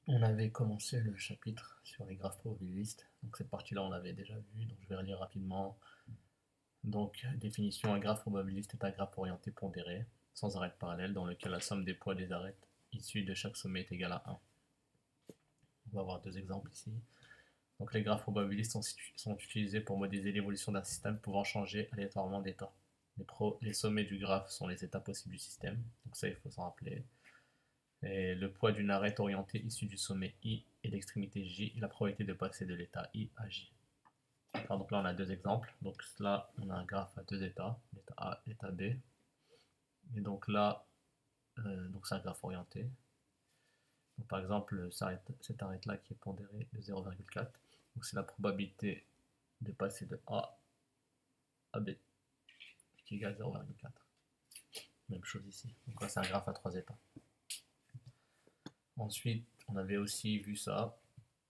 On avait commencé le chapitre sur les graphes probabilistes, donc cette partie-là on l'avait déjà vue, donc je vais relire rapidement. Donc, définition, un graphe probabiliste est un graphe orienté pondéré, sans arête parallèle, dans lequel la somme des poids des arêtes issues de chaque sommet est égale à 1. On va avoir deux exemples ici. Donc les graphes probabilistes sont utilisés pour modéliser l'évolution d'un système pouvant changer aléatoirement d'état. Les sommets du graphe sont les états possibles du système, donc ça il faut s'en rappeler. Et le poids d'une arête orientée issue du sommet I et l'extrémité J et la probabilité de passer de l'état I à J. Alors, donc là on a deux exemples. Donc là on a un graphe à deux états, l'état A et l'état B. Et donc là, donc c'est un graphe orienté. Donc par exemple, cette arête-là qui est pondérée de 0,4. Donc c'est la probabilité de passer de A à B qui est égal à 0,4. Même chose ici. Donc là c'est un graphe à trois états. Ensuite, on avait aussi vu ça.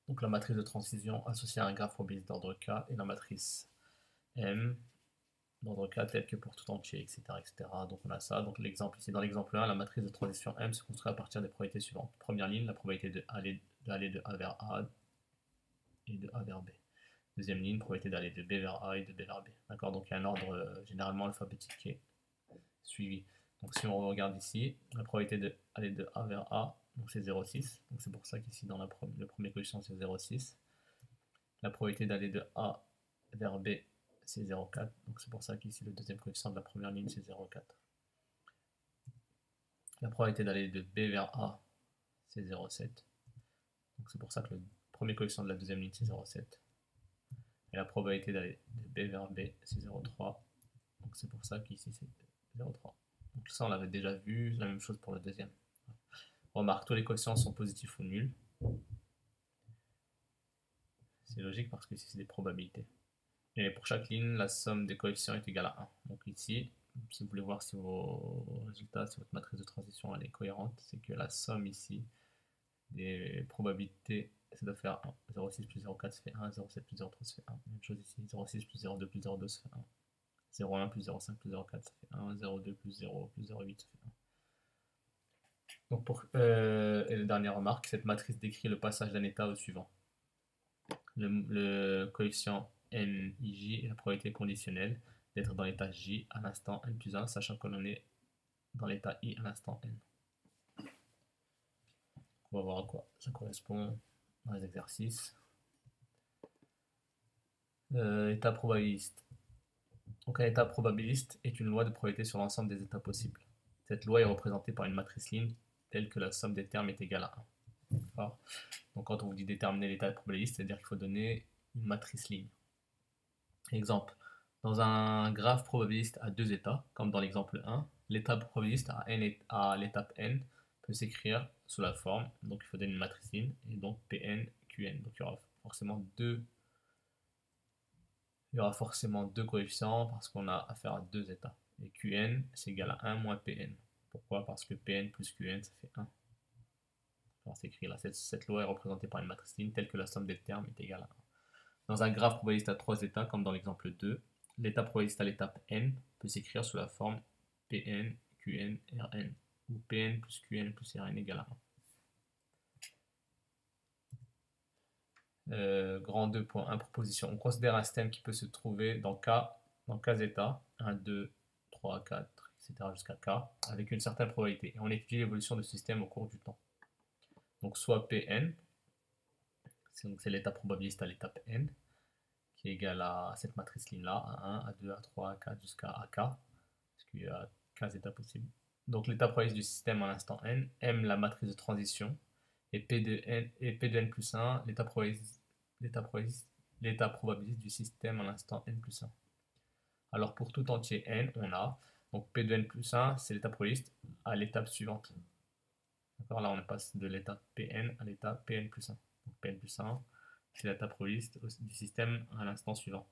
Donc la matrice de transition associée à un graphe probabiliste d'ordre K et la matrice M d'ordre K telle que pour tout entier, etc., etc. Donc on a ça. Donc l'exemple ici, dans l'exemple 1, la matrice de transition M se construit à partir des probabilités suivantes. Première ligne, la probabilité d'aller de A vers A et de A vers B. Deuxième ligne, probabilité d'aller de B vers A et de B vers B. D'accord. Donc il y a un ordre généralement alphabétique qui est suivi. Donc si on regarde ici, la probabilité d'aller de A vers A, donc c'est 0,6. Donc c'est pour ça qu'ici dans le premier coefficient c'est 0,6. La probabilité d'aller de A vers B, c'est 0,4. Donc c'est pour ça qu'ici le deuxième coefficient de la première ligne, c'est 0,4. La probabilité d'aller de B vers A, c'est 0,7. Donc c'est pour ça que le premier coefficient de la deuxième ligne, c'est 0,7. Et la probabilité d'aller de B vers B, c'est 0,3. Donc c'est pour ça qu'ici, c'est 0,3. Donc ça, on l'avait déjà vu. La même chose pour le deuxième. Remarque, tous les coefficients sont positifs ou nuls. C'est logique parce que ici, c'est des probabilités. Et pour chaque ligne, la somme des coefficients est égale à 1. Donc ici, si vous voulez voir si vos résultats, si votre matrice de transition elle est cohérente, c'est que la somme ici des probabilités, ça doit faire 1. 0,6 plus 0,4 ça fait 1, 0,7 plus 0,3 ça fait 1. Même chose ici, 0,6 plus 0,2 plus 0,2 ça fait 1. 0,1 plus 0,5 plus 0,4 ça fait 1. 0,2 plus 0 plus 0,8 ça fait 1. Donc et la dernière remarque, cette matrice décrit le passage d'un état au suivant. Le coefficient NIJ est la probabilité conditionnelle d'être dans l'état J à l'instant n plus 1, sachant que l'on est dans l'état I à l'instant n. On va voir à quoi ça correspond dans les exercices. État probabiliste. Donc un état probabiliste est une loi de probabilité sur l'ensemble des états possibles. Cette loi est représentée par une matrice ligne telle que la somme des termes est égale à 1. D'accord. Donc quand on vous dit déterminer l'état probabiliste, c'est-à-dire qu'il faut donner une matrice ligne. Exemple, dans un graphe probabiliste à deux états, comme dans l'exemple 1, l'état probabiliste à l'étape n peut s'écrire sous la forme, donc il faut donner une matrice ligne, et donc Pn, Qn. Donc il y aura forcément deux coefficients parce qu'on a affaire à deux états. Et Qn, c'est égal à 1 moins Pn. Pourquoi? Parce que Pn plus Qn, ça fait 1. Alors c'est écrit là, cette loi est représentée par une matrice ligne telle que la somme des termes est égale à 1. Dans un graphe probabiliste à trois états, comme dans l'exemple 2, l'état probabiliste à l'étape n peut s'écrire sous la forme Pn, Qn, Rn, où Pn plus Qn plus Rn égale à 1. Grand 2.1 proposition. On considère un système qui peut se trouver dans K états, 1, 2, 3, 4, etc. jusqu'à K, avec une certaine probabilité. Et on étudie l'évolution de ce système au cours du temps. Donc soit Pn, c'est l'état probabiliste à l'étape n, qui est égal à cette matrice ligne là, à 1, à 2, à 3, à 4 jusqu'à AK, parce qu'il y a 15 états possibles. Donc l'état probabiliste du système à l'instant n, M la matrice de transition, et P de n plus 1, l'état probabiliste du système à l'instant n plus 1. Alors pour tout entier n, on a, donc P de n plus 1, c'est l'état probabiliste à l'étape suivante. D'accord, là on passe de l'état Pn à l'état Pn plus 1. Donc Pn plus 1, c'est l'état probabiliste du système à l'instant suivant.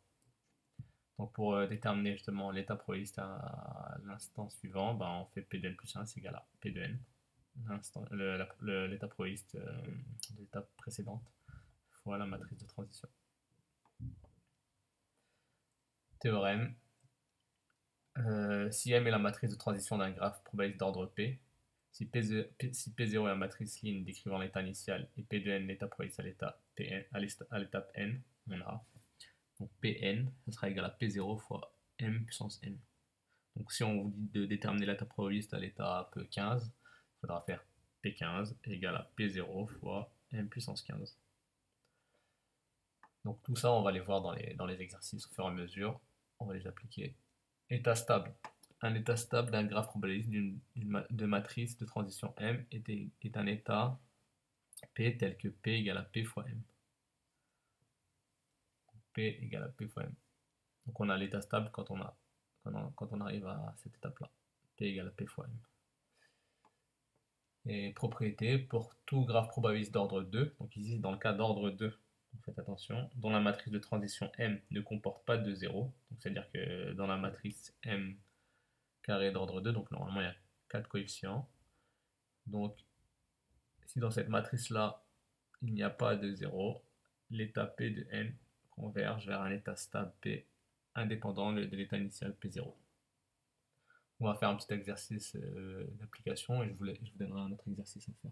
Donc pour déterminer justement l'état probabiliste à l'instant suivant, ben, on fait P de n plus 1 c'est égal à P de n, l'état probabiliste de l'étape précédente, fois la matrice de transition. Théorème. Si M est la matrice de transition d'un graphe probabiliste d'ordre P, Si P0 est la matrice ligne décrivant l'état initial et P de n l'état probabiliste à l'étape n, on a donc Pn, ça sera égal à P0 fois m puissance n. Donc si on vous dit de déterminer l'état probabiliste à l'étape 15, il faudra faire P15 égale à P0 fois m puissance 15. Donc tout ça, on va les voir dans les exercices au fur et à mesure. On va les appliquer. État stable. Un état stable d'un graphe probabiliste de matrice de transition M est un état P tel que P égale à P fois M. P égale à P fois M. Donc on a l'état stable quand on arrive à cette étape-là. P égale à P fois M. Et propriété, pour tout graphe probabiliste d'ordre 2, donc ici dans le cas d'ordre 2, faites attention, dont la matrice de transition M ne comporte pas de 0, c'est-à-dire que dans la matrice M carré d'ordre 2, donc normalement il y a 4 coefficients, donc si dans cette matrice-là il n'y a pas de 0, l'état P de N converge vers un état stable P indépendant de l'état initial P0. On va faire un petit exercice d'application et je vous donnerai un autre exercice à faire.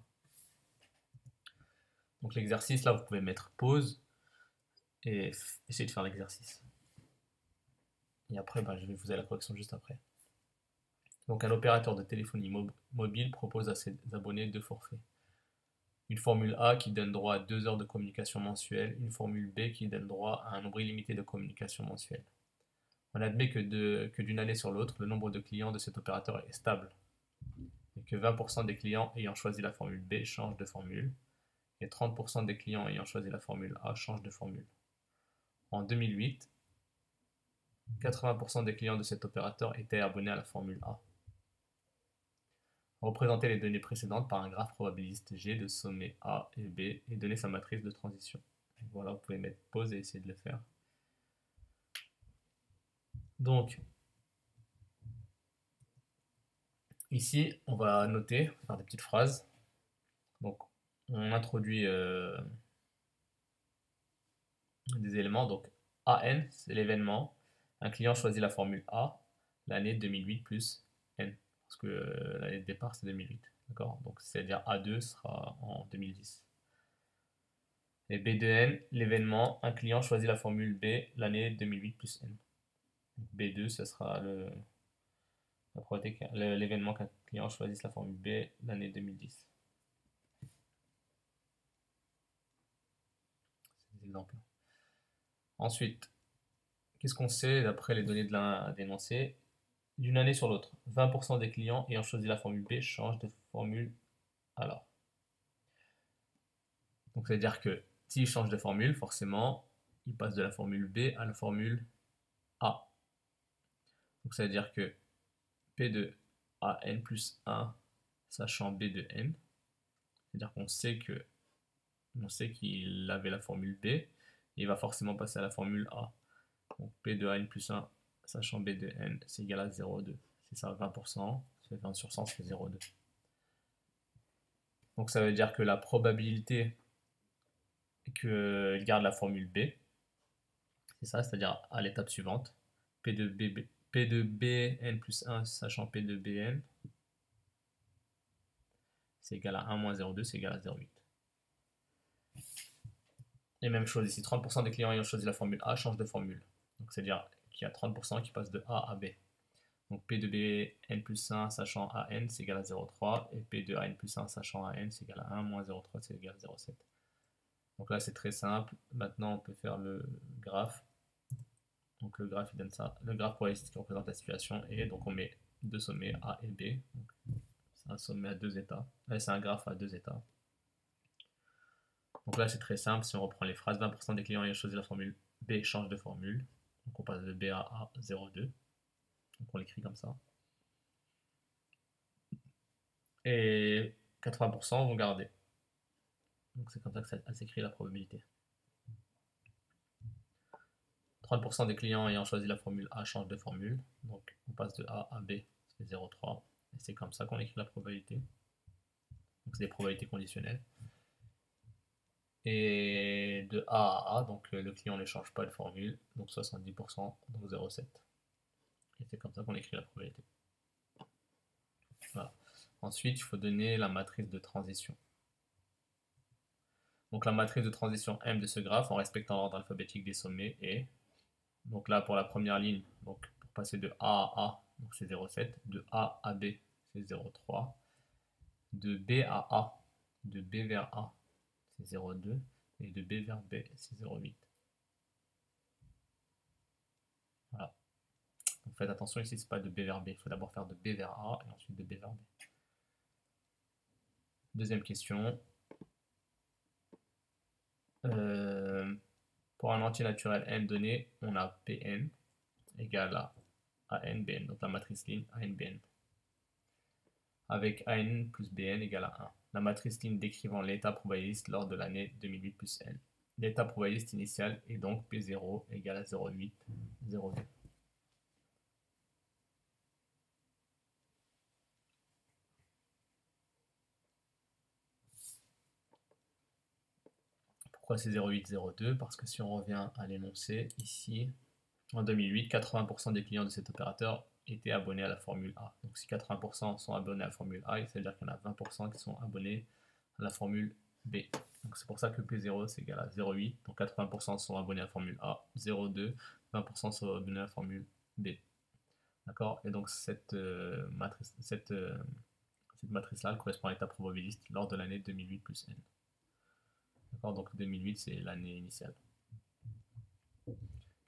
Donc l'exercice là, vous pouvez mettre pause et essayer de faire l'exercice. Et après, je vais vous faire la correction juste après. Donc un opérateur de téléphonie mobile propose à ses abonnés 2 forfaits. Une formule A qui donne droit à 2 heures de communication mensuelle, une formule B qui donne droit à un nombre illimité de communications mensuelles. On admet que d'une année sur l'autre, le nombre de clients de cet opérateur est stable, et que 20% des clients ayant choisi la formule B changent de formule, et 30% des clients ayant choisi la formule A changent de formule. En 2008, 80% des clients de cet opérateur étaient abonnés à la formule A. Représenter les données précédentes par un graphe probabiliste G de sommets A et B et donner sa matrice de transition. Voilà, vous pouvez mettre pause et essayer de le faire. Donc, ici, on va noter, faire des petites phrases. Donc, on introduit des éléments. Donc, AN, c'est l'événement. Un client choisit la formule A, l'année 2008 plus N. Parce que l'année de départ, c'est 2008. D'accord? Donc, c'est-à-dire A2 sera en 2010. Et B de N, l'événement, un client choisit la formule B, l'année 2008 plus N. Donc, B2, ce sera l'événement qu'un client choisisse la formule B, l'année 2010. C'est des exemples. Ensuite, qu'est-ce qu'on sait d'après les données de l'énoncé? D'une année sur l'autre, 20% des clients ayant choisi la formule B changent de formule alors. Donc, ça veut dire que s'ils changent de formule, forcément, ils passent de la formule B à la formule A. Donc, ça veut dire que P de AN plus 1, sachant B de N, c'est-à-dire qu'on sait qu'il avait la formule B, et il va forcément passer à la formule A. Donc P de AN plus 1, sachant B de N, c'est égal à 0,2. C'est ça, 20%, ça fait 20 sur 100, ça fait 0,2. Donc ça veut dire que la probabilité qu'il garde la formule B, c'est ça, c'est-à-dire à l'étape suivante, P de Bn plus 1, sachant P de Bn, c'est égal à 1 moins 0,2, c'est égal à 0,8. Et même chose ici, 30% des clients ayant choisi la formule A changent de formule. Donc c'est-à-dire qu'il y a 30% qui passent de A à B. Donc P de Bn plus 1 sachant AN c'est égal à 0,3 et P de AN plus 1 sachant AN c'est égal à 1 moins 0,3 c'est égal à 0,7. Donc là c'est très simple. Maintenant on peut faire le graphe. Donc le graphe il donne ça. Le graphe probabiliste qui représente la situation et donc on met deux sommets A et B. C'est un sommet à 2 états. Là c'est un graphe à 2 états. Donc là c'est très simple, si on reprend les phrases, 20% des clients ayant choisi la formule B changent de formule. Donc on passe de B à A 0,2. Donc on l'écrit comme ça. Et 80% vont garder. Donc c'est comme ça que ça s'écrit la probabilité. 30% des clients ayant choisi la formule A changent de formule. Donc on passe de A à B, ça fait 0,3. Et c'est comme ça qu'on écrit la probabilité. Donc c'est des probabilités conditionnelles. Et de A à A, donc le client ne change pas de formule, donc 70%, donc 0,7. Et c'est comme ça qu'on écrit la probabilité. Voilà. Ensuite, il faut donner la matrice de transition. Donc la matrice de transition M de ce graphe, en respectant l'ordre alphabétique des sommets, est, donc là pour la première ligne, donc pour passer de A à A, donc c'est 0,7, de A à B, c'est 0,3, de B à A, de B vers A, c'est 0,2, et de B vers B, c'est 0,8. Voilà. Donc faites attention ici, c'est pas de B vers B, il faut d'abord faire de B vers A et ensuite de B vers B. Deuxième question. Pour un entier naturel n donné, on a Pn égale à ANBN, donc la matrice ligne ANBN, avec AN plus BN égale à 1. La matrice ligne décrivant l'état probabiliste lors de l'année 2008 plus N. L'état probabiliste initial est donc P0 égale à 0,8, 0,2. Pourquoi c'est 0,8, 0,2? Parce que si on revient à l'énoncé, ici, en 2008, 80% des clients de cet opérateur étaient abonnés à la formule A. Donc si 80% sont abonnés à la formule A, ça veut dire qu'il y en a 20% qui sont abonnés à la formule B. Donc c'est pour ça que P0 c'est égal à 0,8. Donc 80% sont abonnés à la formule A, 0,2, 20% sont abonnés à la formule B. D'accord? Et donc cette matrice-là, elle correspond à l'état probabiliste lors de l'année 2008 plus N. D'accord? Donc 2008 c'est l'année initiale.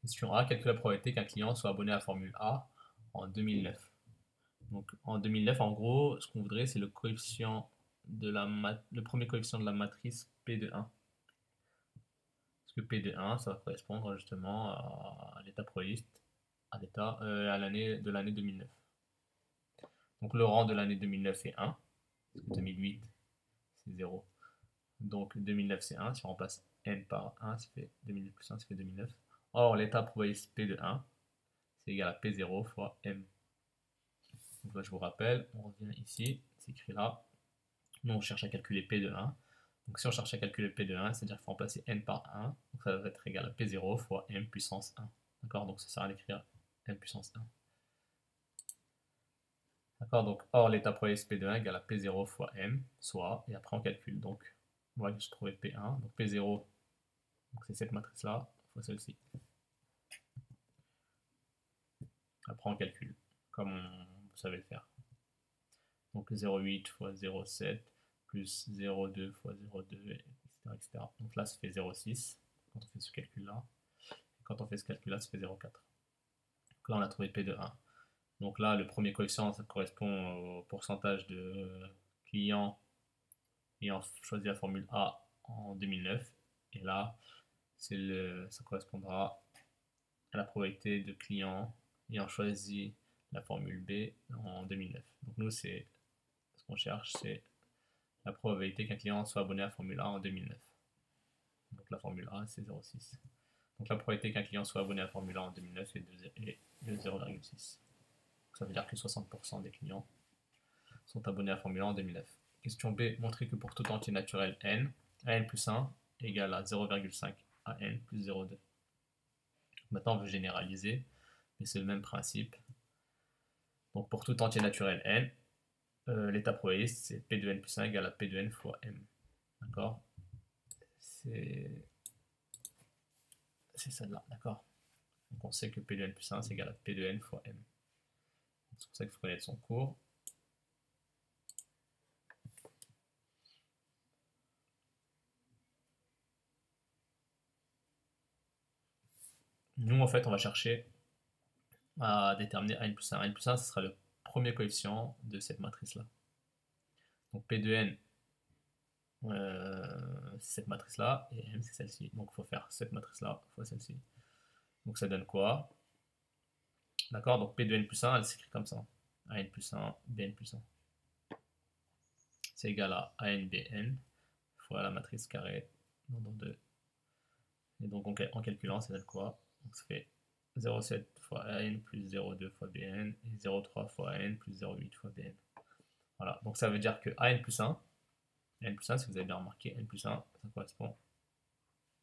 Question A, calcule la probabilité qu'un client soit abonné à la formule A en 2009. Donc en 2009, en gros, ce qu'on voudrait, c'est le coefficient de le premier coefficient de la matrice P de 1. Parce que P de 1, ça va correspondre justement à l'état probabiliste, à l'année de l'année 2009. Donc le rang de l'année 2009 est 1, parce que 2008 c'est 0. Donc 2009 c'est 1, si on remplace n par 1, ça fait 2009 plus 1, ça fait 2009. Or l'état probabiliste P de 1, c'est égal à P0 fois M. Donc là, je vous rappelle, on revient ici, c'est écrit là. Nous, on cherche à calculer P de 1. Donc si on cherche à calculer P de 1, c'est-à-dire qu'il faut remplacer n par 1. Donc ça va être égal à P0 fois M puissance 1. D'accord? Donc ça sert à l'écrire M puissance 1. D'accord? Donc, or l'état probabiliste P de 1 égale à P0 fois M, soit, et après on calcule. Donc, on va juste trouver P1. Donc P0, c'est cette matrice-là, fois celle-ci. Après on calcule, comme vous savez le faire. Donc 0,8 fois 0,7 plus 0,2 fois 0,2, etc. Donc là, ça fait 0,6 quand on fait ce calcul-là. Quand on fait ce calcul-là, ça fait 0,4. Donc là, on a trouvé P de 1. Donc là, le premier coefficient, ça correspond au pourcentage de clients ayant choisi la formule A en 2009. Et là, ça correspondra à la probabilité de clients ayant choisi la formule B en 2009. Donc nous, ce qu'on cherche, c'est la probabilité qu'un client soit abonné à la formule A en 2009. Donc la formule A, c'est 0,6. Donc la probabilité qu'un client soit abonné à la formule A en 2009 est de 0,6. Ça veut dire que 60% des clients sont abonnés à la formule A en 2009. Question B, montrer que pour tout entier naturel n, n plus 1 égale à 0,5 à n plus 0,2. Maintenant, on veut généraliser, mais c'est le même principe. Donc pour tout entier naturel n, l'état probabiliste, c'est P de n plus 1 égale à P de n fois m. D'accord? C'est celle-là, d'accord? Donc on sait que P de n plus 1, c'est égal à P de n fois m. C'est pour ça qu'il faut connaître son cours. Nous, en fait, on va chercher à déterminer n plus 1. n plus 1, ce sera le premier coefficient de cette matrice-là. Donc P de n, c'est cette matrice-là, et m, c'est celle-ci. Donc il faut faire cette matrice-là fois celle-ci. Donc ça donne quoi? D'accord? Donc P de n plus 1, elle s'écrit comme ça. AN plus 1, BN plus 1. C'est égal à ANBN fois la matrice carrée dans 2. Et donc en calculant, ça donne quoi? Donc ça fait 0,7 fois AN plus 0,2 fois BN et 0,3 fois AN plus 0,8 fois BN. Voilà, donc ça veut dire que AN plus 1, si vous avez bien remarqué, N plus 1, ça correspond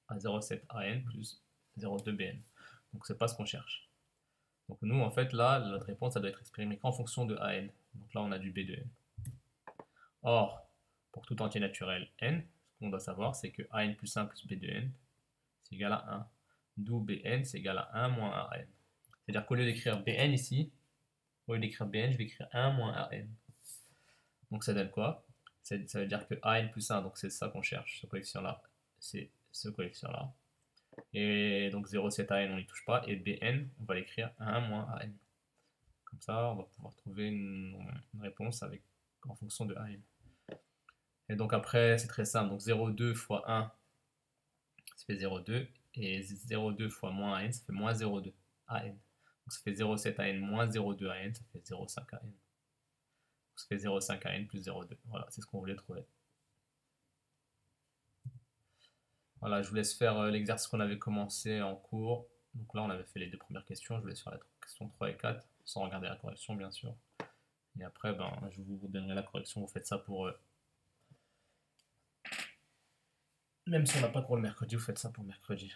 à 0,7 AN plus 0,2 BN. Donc c'est pas ce qu'on cherche. Donc nous, en fait, là, notre réponse, ça doit être exprimée qu'en fonction de AN. Donc là, on a du B de N. Or, pour tout entier naturel n, ce qu'on doit savoir, c'est que an plus 1 plus b de n, c'est égal à 1. D'où bn, c'est égal à 1 moins an. C'est-à-dire qu'au lieu d'écrire bn ici, au lieu d'écrire bn, je vais écrire 1 moins an. Donc ça donne quoi? Ça veut dire que an plus 1, donc c'est ça qu'on cherche, ce coefficient-là, c'est ce coefficient-là. Et donc 0,7 an, on n'y touche pas, et bn, on va l'écrire 1 moins an. Comme ça, on va pouvoir trouver une réponse en fonction de an. Et donc après, c'est très simple. Donc 0,2 fois 1, ça fait 0,2. Et 0,2 fois moins AN, ça fait moins 0,2 AN. Donc ça fait 0,7 AN moins 0,2 AN, ça fait 0,5 AN. Donc ça fait 0,5 AN plus 0,2. Voilà, c'est ce qu'on voulait trouver. Voilà, je vous laisse faire l'exercice qu'on avait commencé en cours. Donc là, on avait fait les deux premières questions. Je vous laisse faire la question 3 et 4, sans regarder la correction, bien sûr. Et après, ben, je vous donnerai la correction. Vous faites ça pour... même si on n'a pas cours le mercredi, vous faites ça pour mercredi.